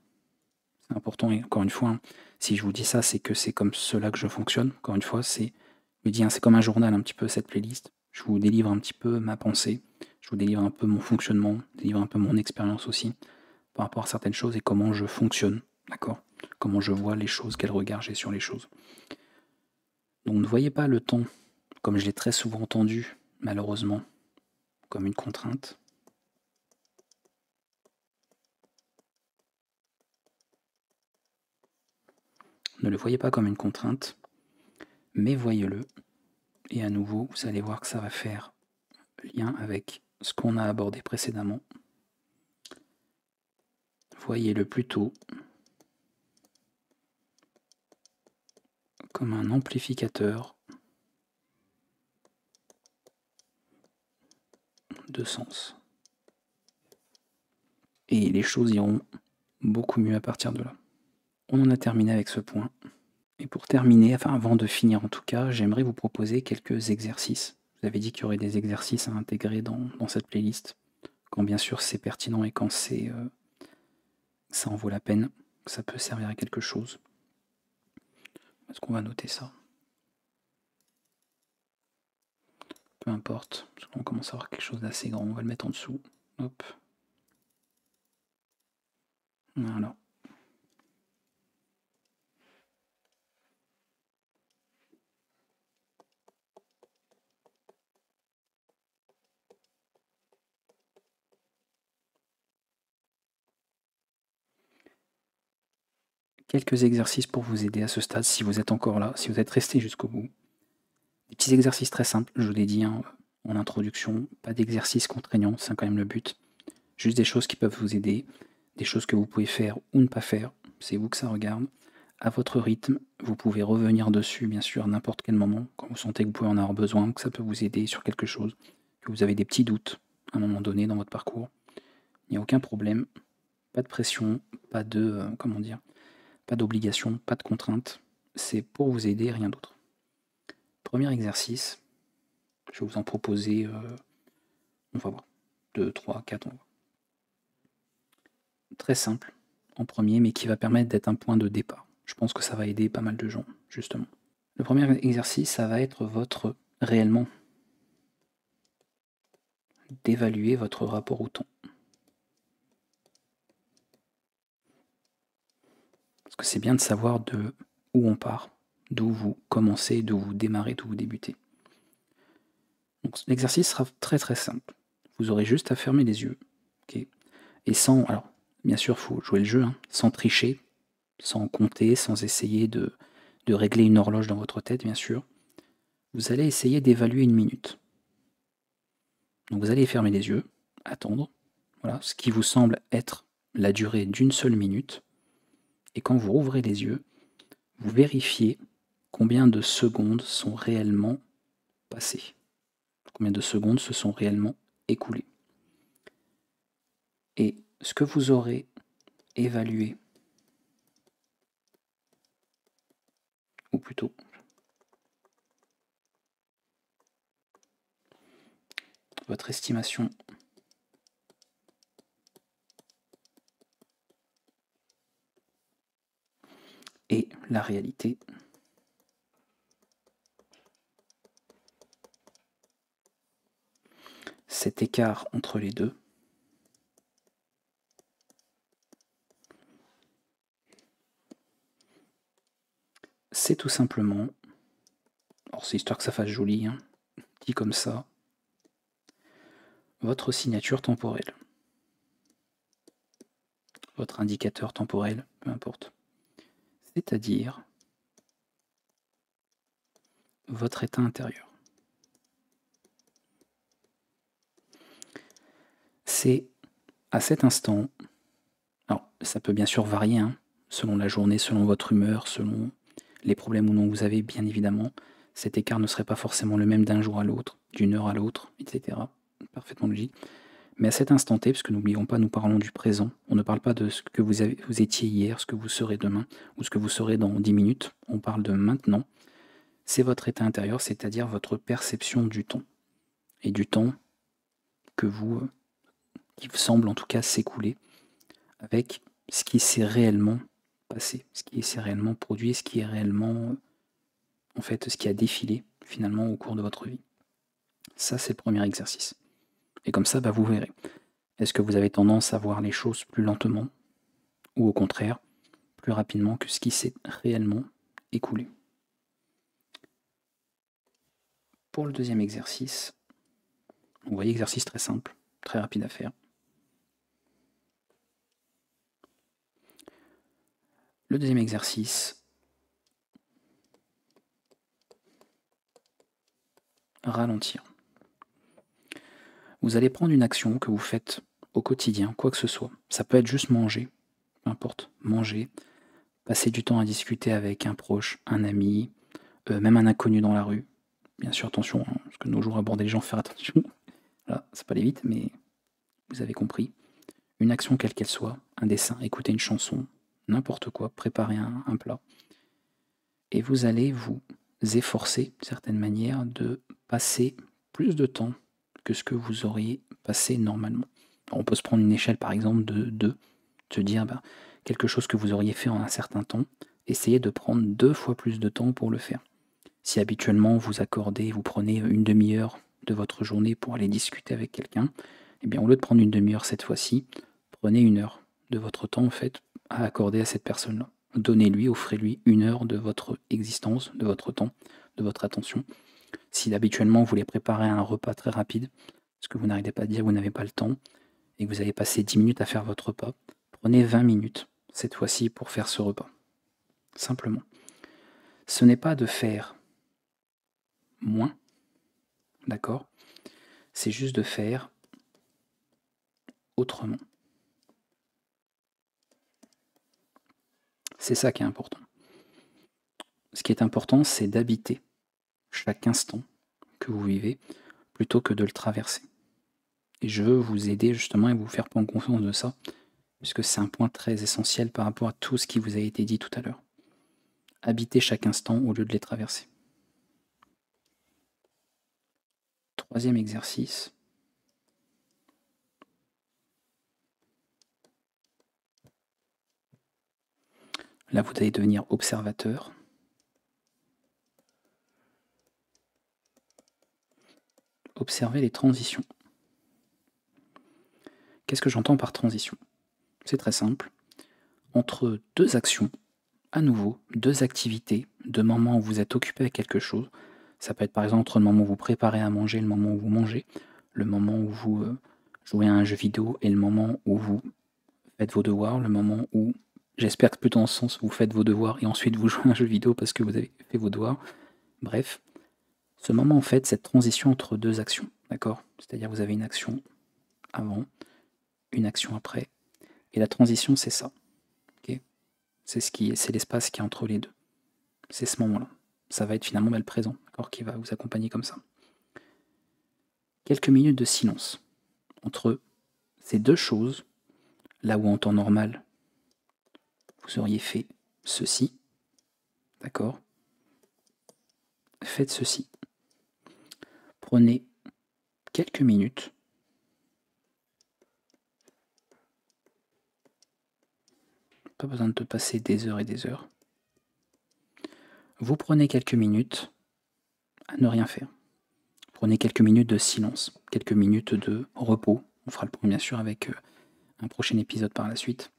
C'est important, et encore une fois, si je vous dis ça, c'est que c'est comme cela que je fonctionne. Encore une fois, c'est comme un journal un petit peu cette playlist. Je vous délivre un petit peu ma pensée, je vous délivre un peu mon fonctionnement, je délivre un peu mon expérience aussi, par rapport à certaines choses et comment je fonctionne, d'accord? Comment je vois les choses, quel regard j'ai sur les choses. Donc ne voyez pas le temps, comme je l'ai très souvent entendu, malheureusement, comme une contrainte. Ne le voyez pas comme une contrainte, mais voyez-le. Et à nouveau, vous allez voir que ça va faire lien avec ce qu'on a abordé précédemment. Voyez-le plutôt comme un amplificateur de sens. Et les choses iront beaucoup mieux à partir de là. On en a terminé avec ce point. Et pour terminer, enfin avant de finir en tout cas, j'aimerais vous proposer quelques exercices. Vous avez dit qu'il y aurait des exercices à intégrer dans cette playlist, quand bien sûr c'est pertinent et quand ça en vaut la peine, que ça peut servir à quelque chose. Est-ce qu'on va noter ça? Peu importe, parce qu'on commence à avoir quelque chose d'assez grand, on va le mettre en dessous. Hop. Voilà. Quelques exercices pour vous aider à ce stade, si vous êtes encore là, si vous êtes resté jusqu'au bout. Des petits exercices très simples, je vous l'ai dit hein, en introduction, pas d'exercices contraignants, c'est quand même le but. Juste des choses qui peuvent vous aider, des choses que vous pouvez faire ou ne pas faire, c'est vous que ça regarde. À votre rythme, vous pouvez revenir dessus bien sûr à n'importe quel moment, quand vous sentez que vous pouvez en avoir besoin, que ça peut vous aider sur quelque chose, que vous avez des petits doutes à un moment donné dans votre parcours. Il n'y a aucun problème, pas de pression, pas de, comment dire, pas d'obligation, pas de contrainte, c'est pour vous aider, rien d'autre. Premier exercice, je vais vous en proposer, on va voir, 2, 3, 4, on va voir. Très simple, en premier, mais qui va permettre d'être un point de départ. Je pense que ça va aider pas mal de gens, justement. Le premier exercice, ça va être réellement, d'évaluer votre rapport au temps. Parce que c'est bien de savoir de où on part, d'où vous commencez, d'où vous démarrez, d'où vous débutez. Donc l'exercice sera très très simple. Vous aurez juste à fermer les yeux, okay, et sans, alors bien sûr, il faut jouer le jeu, hein, sans tricher, sans compter, sans essayer de régler une horloge dans votre tête, bien sûr. Vous allez essayer d'évaluer une minute. Donc vous allez fermer les yeux, attendre, voilà, ce qui vous semble être la durée d'une seule minute. Et quand vous rouvrez les yeux, vous vérifiez combien de secondes sont réellement passées. Combien de secondes se sont réellement écoulées. Et ce que vous aurez évalué, ou plutôt, votre estimation et la réalité, cet écart entre les deux, c'est tout simplement, alors c'est histoire que ça fasse joli, hein, dit comme ça, votre signature temporelle. Votre indicateur temporel, peu importe. C'est-à-dire votre état intérieur. C'est à cet instant, alors ça peut bien sûr varier, hein, selon la journée, selon votre humeur, selon les problèmes ou non que vous avez, bien évidemment, cet écart ne serait pas forcément le même d'un jour à l'autre, d'une heure à l'autre, etc. Parfaitement logique. Mais à cet instant T, parce que n'oublions pas, nous parlons du présent, on ne parle pas de ce que vous étiez hier, ce que vous serez demain, ou ce que vous serez dans 10 minutes, on parle de maintenant. C'est votre état intérieur, c'est-à-dire votre perception du temps. Et du temps que qui vous semble en tout cas s'écouler, avec ce qui s'est réellement passé, ce qui s'est réellement produit, ce qui est réellement, en fait, ce qui a défilé finalement au cours de votre vie. Ça, c'est le premier exercice. Et comme ça, vous verrez. Est-ce que vous avez tendance à voir les choses plus lentement ou au contraire plus rapidement que ce qui s'est réellement écoulé? Pour le deuxième exercice, vous voyez, exercice très simple, très rapide à faire. Le deuxième exercice, ralentir. Vous allez prendre une action que vous faites au quotidien, quoi que ce soit. Ça peut être juste manger, peu importe, manger, passer du temps à discuter avec un proche, un ami, même un inconnu dans la rue. Bien sûr, attention, hein, parce que nos jours aborder les gens, faire attention. Voilà, c'est pas aller vite, mais vous avez compris. Une action quelle qu'elle soit, un dessin, écouter une chanson, n'importe quoi, préparer un plat. Et vous allez vous efforcer, d'une certaine manière, de passer plus de temps que ce que vous auriez passé normalement. Alors on peut se prendre une échelle par exemple de 2, se dire quelque chose que vous auriez fait en un certain temps, essayez de prendre 2 fois plus de temps pour le faire. Si habituellement vous prenez une demi-heure de votre journée pour aller discuter avec quelqu'un, eh bien au lieu de prendre une demi-heure cette fois-ci, prenez 1 heure de votre temps en fait à accorder à cette personne-là. Donnez-lui, offrez-lui 1 heure de votre existence, de votre temps, de votre attention. Si habituellement vous voulez préparer un repas très rapide, parce que vous n'arrêtez pas de dire que vous n'avez pas le temps, et que vous avez passé 10 minutes à faire votre repas, prenez 20 minutes cette fois-ci pour faire ce repas. Simplement. Ce n'est pas de faire moins, d'accord? C'est juste de faire autrement. C'est ça qui est important. Ce qui est important, c'est d'habiter chaque instant que vous vivez plutôt que de le traverser. Et je veux vous aider justement et vous faire prendre conscience de ça, puisque c'est un point très essentiel par rapport à tout ce qui vous a été dit tout à l'heure. Habiter chaque instant au lieu de les traverser. Troisième exercice. Là, vous allez devenir observateur. Observez les transitions. Qu'est-ce que j'entends par transition? C'est très simple. Entre 2 actions, à nouveau, 2 activités, 2 moments où vous êtes occupé à quelque chose. Ça peut être par exemple entre le moment où vous préparez à manger et le moment où vous mangez, le moment où vous jouez à un jeu vidéo et le moment où vous faites vos devoirs, le moment où, j'espère que plutôt dans ce sens, vous faites vos devoirs et ensuite vous jouez à un jeu vidéo parce que vous avez fait vos devoirs. Bref, ce moment en fait, cette transition entre 2 actions, d'accord? C'est-à-dire vous avez une action avant, une action après, et la transition c'est ça. Okay, c'est l'espace qui est entre les deux. C'est ce moment-là. Ça va être finalement le présent, d'accord, qui va vous accompagner comme ça. Quelques minutes de silence entre ces 2 choses, là où en temps normal, vous auriez fait ceci, d'accord? Faites ceci. Prenez quelques minutes pas besoin de te passer des heures et des heures. Vous prenez quelques minutes à ne rien faire. Prenez quelques minutes de silence, quelques minutes de repos. On fera le point bien sûr avec un prochain épisode par la suite.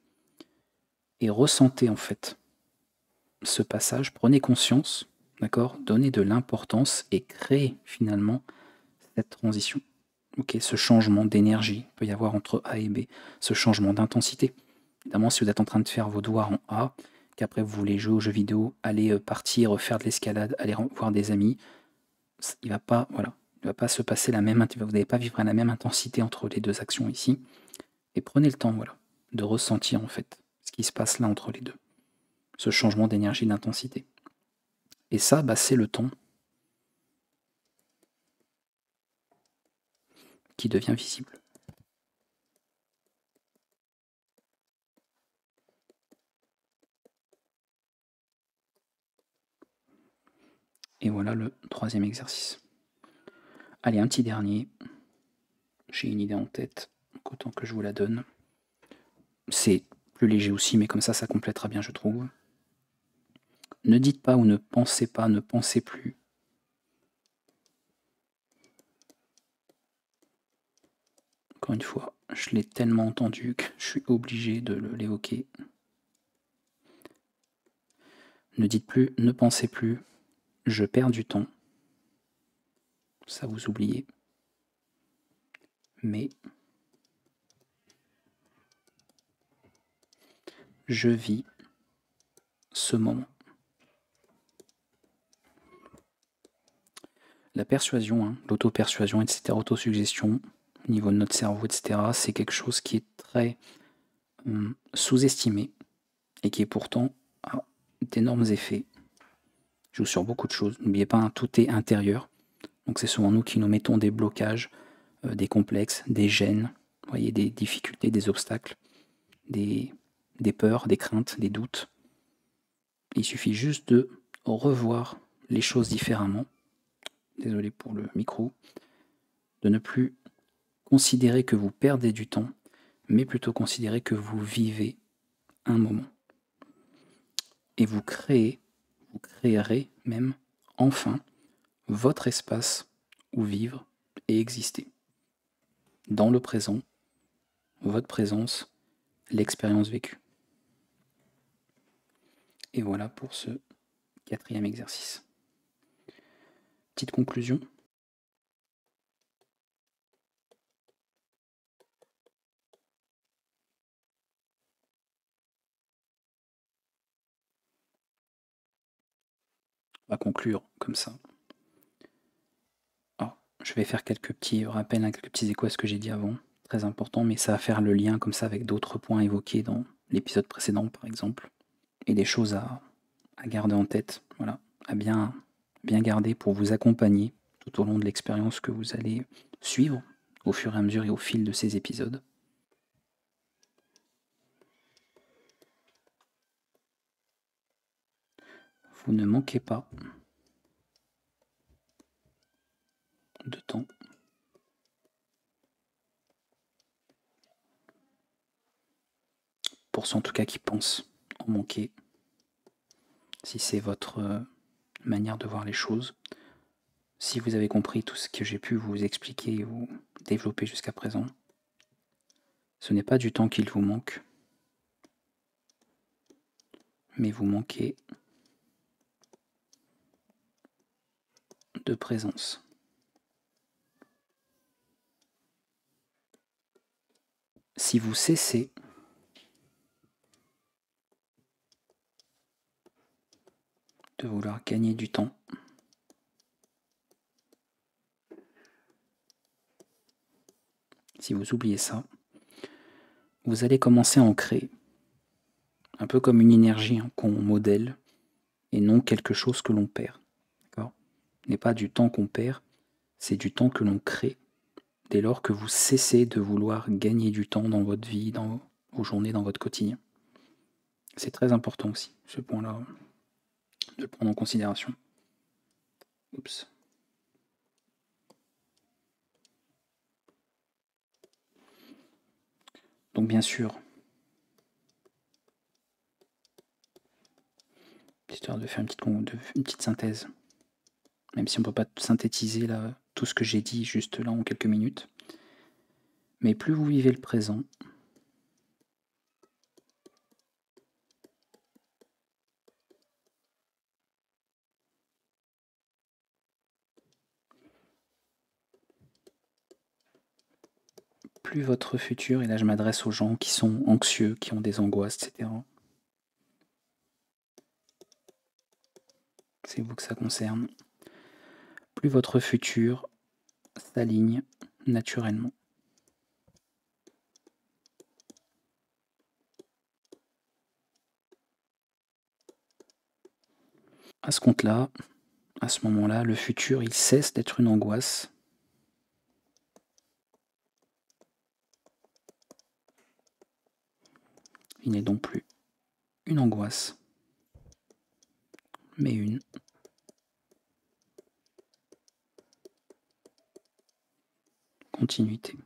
Et ressentez en fait ce passage, prenez conscience, d'accord? Donnez de l'importance et créez finalement cette transition. Ok, ce changement d'énergie peut y avoir entre A et B, ce changement d'intensité. Évidemment, si vous êtes en train de faire vos devoirs en A, qu'après vous voulez jouer aux jeux vidéo, aller partir, faire de l'escalade, aller voir des amis, il va pas, voilà, il va pas se passer la même, vous n'allez pas vivre à la même intensité entre les 2 actions ici. Et prenez le temps, voilà, de ressentir en fait ce qui se passe là entre les deux, ce changement d'énergie, d'intensité. Et ça, c'est le temps qui devient visible. Et voilà le 3e exercice. Allez, un petit dernier. J'ai une idée en tête, autant que je vous la donne. C'est plus léger aussi, mais comme ça complétera bien, je trouve. Ne dites pas ou ne pensez plus. Encore une fois, je l'ai tellement entendu que je suis obligé de l'évoquer. Ne dites plus, ne pensez plus, je perds du temps. Ça vous oubliez. Mais je vis ce moment. La persuasion, hein, l'auto-persuasion, etc., autosuggestion, au niveau de notre cerveau, etc., c'est quelque chose qui est très sous-estimé et qui est pourtant a d'énormes effets. Joue sur beaucoup de choses. N'oubliez pas, hein, tout est intérieur. Donc c'est souvent nous qui nous mettons des blocages, des complexes, des gênes, voyez, des difficultés, des obstacles, des peurs, des craintes, des doutes. Il suffit juste de revoir les choses différemment. Désolé pour le micro. De ne plus considérer que vous perdez du temps, mais plutôt considérer que vous vivez un moment. Et vous créerez même enfin votre espace où vivre et exister. Dans le présent, votre présence, l'expérience vécue. Et voilà pour ce 4e exercice. Petite conclusion. On va conclure comme ça. Alors, je vais faire quelques petits rappels, quelques petits échos à ce que j'ai dit avant. Très important, mais ça va faire le lien comme ça avec d'autres points évoqués dans l'épisode précédent, par exemple. Et des choses à garder en tête, voilà, à bien garder pour vous accompagner tout au long de l'expérience que vous allez suivre au fur et à mesure et au fil de ces épisodes. Vous ne manquez pas de temps pour ceux en tout cas qui pensent en manquer, si c'est votre manière de voir les choses. Si vous avez compris tout ce que j'ai pu vous expliquer ou développer jusqu'à présent, ce n'est pas du temps qu'il vous manque, mais vous manquez de présence. Si vous cessez de vouloir gagner du temps, si vous oubliez ça, vous allez commencer à en créer. Un peu comme une énergie qu'on modèle et non quelque chose que l'on perd. D'accord ? Ce n'est pas du temps qu'on perd, c'est du temps que l'on crée dès lors que vous cessez de vouloir gagner du temps dans votre vie, dans vos journées, dans votre quotidien. C'est très important aussi, ce point-là, de le prendre en considération. Oups. Donc bien sûr, histoire de faire une petite synthèse, même si on ne peut pas synthétiser là, tout ce que j'ai dit juste là en quelques minutes, mais plus vous vivez le présent, plus votre futur, et là je m'adresse aux gens qui sont anxieux, qui ont des angoisses, etc. C'est vous que ça concerne. Plus votre futur s'aligne naturellement. À ce compte-là, à ce moment-là, le futur, il cesse d'être une angoisse. Il n'est donc plus une angoisse, mais une continuité.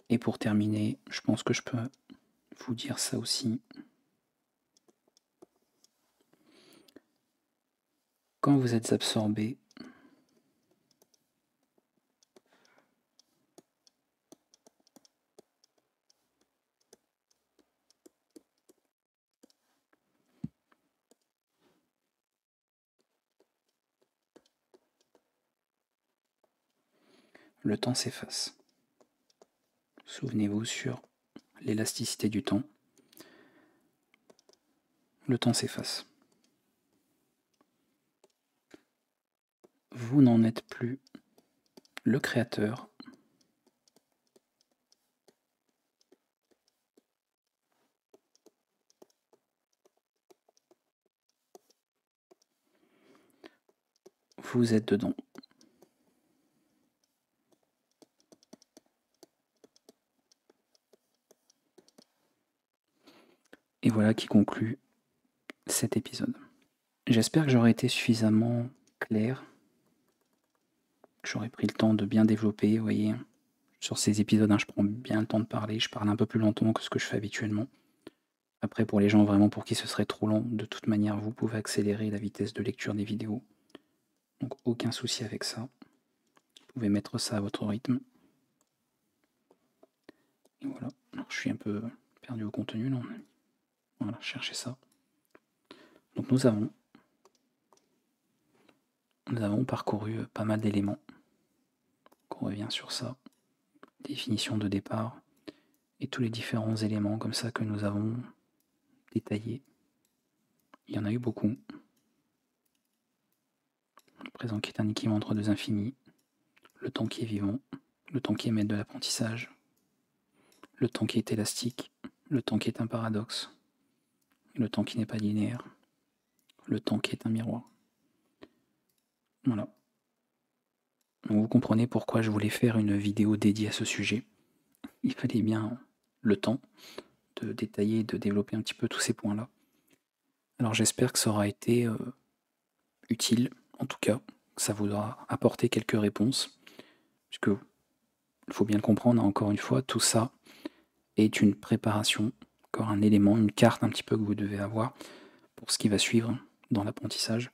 Et pour terminer, je pense que je peux vous dire ça aussi. Quand vous êtes absorbé, le temps s'efface. Souvenez-vous sur l'élasticité du temps. Le temps s'efface. Vous n'en êtes plus le créateur. Vous êtes dedans. Et voilà qui conclut cet épisode. J'espère que j'aurai été suffisamment clair, que j'aurai pris le temps de bien développer. Vous voyez, sur ces épisodes, je prends bien le temps de parler, je parle un peu plus lentement que ce que je fais habituellement. Après, pour les gens vraiment pour qui ce serait trop lent, de toute manière, vous pouvez accélérer la vitesse de lecture des vidéos. Donc aucun souci avec ça. Vous pouvez mettre ça à votre rythme. Et voilà. Alors, je suis un peu perdu au contenu là. Voilà, cherchez ça. Donc nous avons parcouru pas mal d'éléments. On revient sur ça. Définition de départ et tous les différents éléments comme ça que nous avons détaillés. Il y en a eu beaucoup. Le présent qui est un équilibre entre deux infinis, le temps qui est vivant, le temps qui est maître de l'apprentissage, le temps qui est élastique, le temps qui est un paradoxe, le temps qui n'est pas linéaire, le temps qui est un miroir. Voilà. Donc vous comprenez pourquoi je voulais faire une vidéo dédiée à ce sujet. Il fallait bien le temps de détailler, de développer un petit peu tous ces points-là. Alors j'espère que ça aura été utile, en tout cas, que ça vous aura apporté quelques réponses, puisque il faut bien le comprendre, encore une fois, tout ça est une préparation, encore un élément, une carte un petit peu que vous devez avoir pour ce qui va suivre dans l'apprentissage,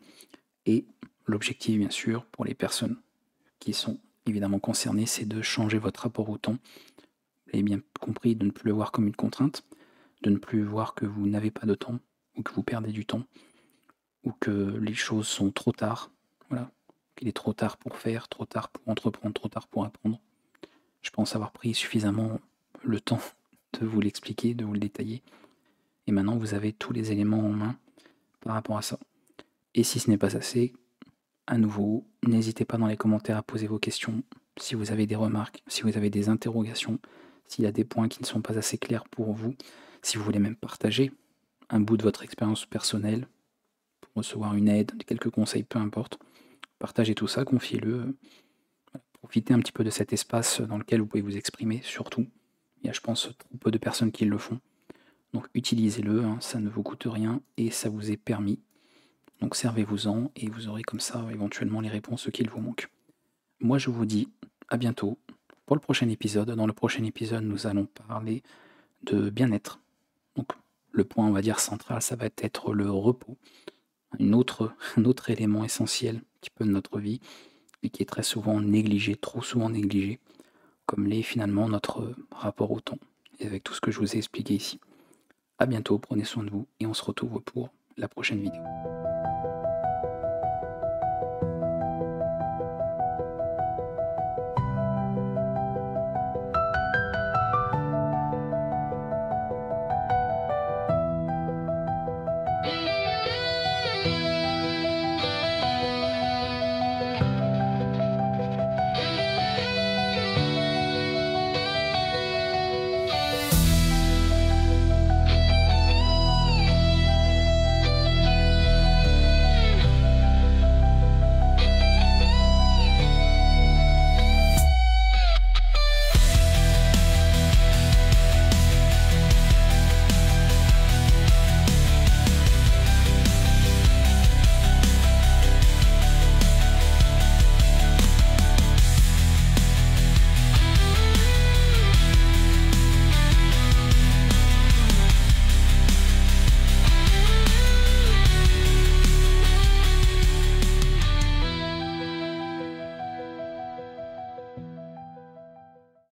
et l'objectif bien sûr pour les personnes qui sont évidemment concernées, c'est de changer votre rapport au temps. Vous avez bien compris, de ne plus le voir comme une contrainte, de ne plus voir que vous n'avez pas de temps, ou que vous perdez du temps, ou que les choses sont trop tard, voilà, qu'il est trop tard pour faire, trop tard pour entreprendre, trop tard pour apprendre. Je pense avoir pris suffisamment le temps de vous l'expliquer, de vous le détailler, et maintenant vous avez tous les éléments en main par rapport à ça. Et si ce n'est pas assez, à nouveau, n'hésitez pas dans les commentaires à poser vos questions, si vous avez des remarques, si vous avez des interrogations, s'il y a des points qui ne sont pas assez clairs pour vous, si vous voulez même partager un bout de votre expérience personnelle, pour recevoir une aide, quelques conseils, peu importe, partagez tout ça, confiez-le, profitez un petit peu de cet espace dans lequel vous pouvez vous exprimer, surtout. Il y a, je pense, trop peu de personnes qui le font. Donc utilisez-le, ça ne vous coûte rien et ça vous est permis. Donc servez-vous-en et vous aurez comme ça éventuellement les réponses qu'il vous manque. Moi je vous dis à bientôt pour le prochain épisode. Dans le prochain épisode, nous allons parler de bien-être. Donc le point, on va dire, central, ça va être le repos. Un autre élément essentiel un petit peu de notre vie et qui est très souvent négligé, trop souvent négligé, comme l'est finalement notre rapport au temps. Et avec tout ce que je vous ai expliqué ici. A bientôt, prenez soin de vous et on se retrouve pour la prochaine vidéo.